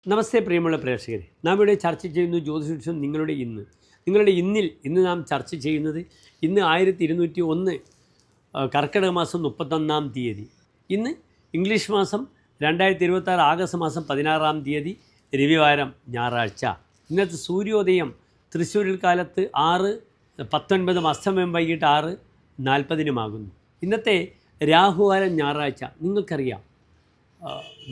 നമസ്തേ പ്രിയമുള്ള പ്രേക്ഷകരെ, നാം ഇവിടെ ചർച്ച ചെയ്യുന്ന ജ്യോതിഷം നിങ്ങളുടെ ഇന്ന് നാം ചർച്ച ചെയ്യുന്നത് ഇന്ന് 1201 കർക്കിടക മാസം 31-ാം തീയതി, ഇന്ന് ഇംഗ്ലീഷ് മാസം 2026 ആഗസ്റ്റ് മാസം 16-ാം തീയതി രവിവാരം ഞായറാഴ്ച. ഇന്നത്തെ സൂര്യോദയം തൃശ്ശൂരിൽ കാലത്ത് 6:19 അസ്തമയം വൈകിട്ട് 6:40 ഇന്നത്തെ രാഹുകാലം ഞായറാഴ്ച നിങ്ങൾക്കറിയാം,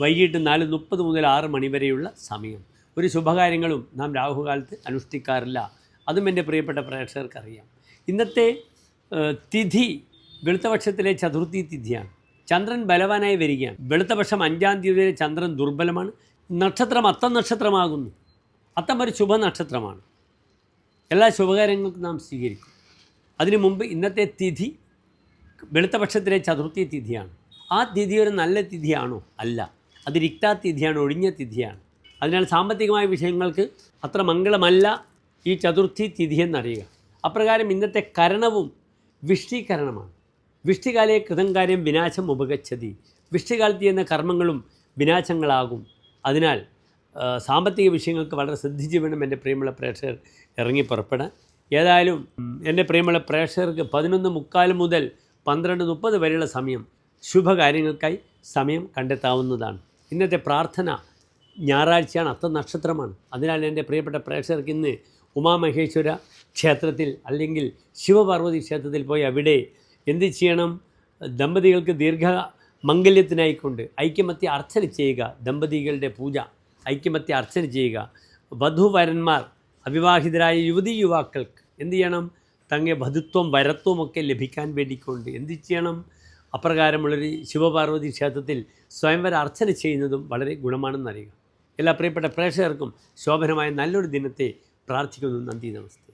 വൈകിട്ട് 4:30 മുതൽ 6 മണി വരെയുള്ള സമയം. ഒരു ശുഭകാര്യങ്ങളും നാം രാഹുകാലത്ത് അനുഷ്ഠിക്കാറില്ല, അതും എൻ്റെ പ്രിയപ്പെട്ട പ്രേക്ഷകർക്കറിയാം. ഇന്നത്തെ തിഥി വെളുത്തപക്ഷത്തിലെ ചതുർത്ഥി തിഥിയാണ്. ചന്ദ്രൻ ബലവാനായി വരികയാണ്. വെളുത്തപക്ഷം 5-ാം തീയതി വരെ ചന്ദ്രൻ ദുർബലമാണ്. നക്ഷത്രം അത്തം നക്ഷത്രമാകുന്നു. അത്തം ഒരു ശുഭ നക്ഷത്രമാണ്. എല്ലാ ശുഭകാര്യങ്ങൾക്കും നാം സ്വീകരിക്കും. അതിനു മുമ്പ് ഇന്നത്തെ തിഥി വെളുത്തപക്ഷത്തിലെ ചതുർത്ഥി തിഥിയാണ്. ആ തിഥി ഒരു നല്ല തിഥിയാണോ? അല്ല, അത് തിഥിയാണ്, ഒഴിഞ്ഞ തിഥിയാണ്. അതിനാൽ സാമ്പത്തികമായ വിഷയങ്ങൾക്ക് അത്ര മംഗളമല്ല ഈ ചതുർത്ഥി തിഥി എന്നറിയുക. അപ്രകാരം ഇന്നത്തെ കരണവും വിഷ്ടികരണമാണ്. വിഷ്ടികാലേ കൃതം കാര്യം വിനാശം ഉപഗച്ഛതി. വിഷ്ടികാലത്ത് ചെയ്യുന്ന കർമ്മങ്ങളും വിനാശങ്ങളാകും. അതിനാൽ സാമ്പത്തിക വിഷയങ്ങൾക്ക് വളരെ ശ്രദ്ധിച്ച് വേണം എൻ്റെ പ്രിയമുള്ള പ്രേക്ഷകർ ഇറങ്ങി പുറപ്പെടാൻ. ഏതായാലും എൻ്റെ പ്രിയമുള്ള പ്രേക്ഷകർക്ക് 11:45 മുതൽ 12:30 വരെയുള്ള സമയം ശുഭകാര്യങ്ങൾക്കായി സമയം കണ്ടെത്താവുന്നതാണ്. ഇന്നത്തെ പ്രാർത്ഥന ഞായറാഴ്ചയാണ്, അത്തം നക്ഷത്രമാണ്. അതിനാൽ എൻ്റെ പ്രിയപ്പെട്ട പ്രേക്ഷകർക്ക് ഇന്ന് ഉമാമഹേശ്വര ക്ഷേത്രത്തിൽ അല്ലെങ്കിൽ ശിവപാർവതി ക്ഷേത്രത്തിൽ പോയി അവിടെ എന്ത് ചെയ്യണം? ദമ്പതികൾക്ക് ദീർഘമംഗല്യത്തിനായിക്കൊണ്ട് ഐക്യമത്യ അർച്ചന ചെയ്യുക. ദമ്പതികളുടെ പൂജ, ഐക്യമത്യ അർച്ചന ചെയ്യുക. വധുവരന്മാർ, അവിവാഹിതരായ യുവതീ യുവാക്കൾക്ക് എന്ത് ചെയ്യണം? തങ്ങളുടെ വധുത്വം വരത്വമൊക്കെ ലഭിക്കാൻ വേണ്ടിക്കൊണ്ട് എന്ത് ചെയ്യണം? അപ്രകാരമുള്ളൊരു ശിവപാർവതി ക്ഷേത്രത്തിൽ സ്വയംവര അർച്ചന ചെയ്യുന്നതും വളരെ ഗുണമാണെന്നറിയുക. എല്ലാ പ്രിയപ്പെട്ട പ്രേക്ഷകർക്കും ശോഭനമായ നല്ലൊരു ദിനത്തെ പ്രാർത്ഥിക്കുന്നു. നന്ദി, നമസ്തേ.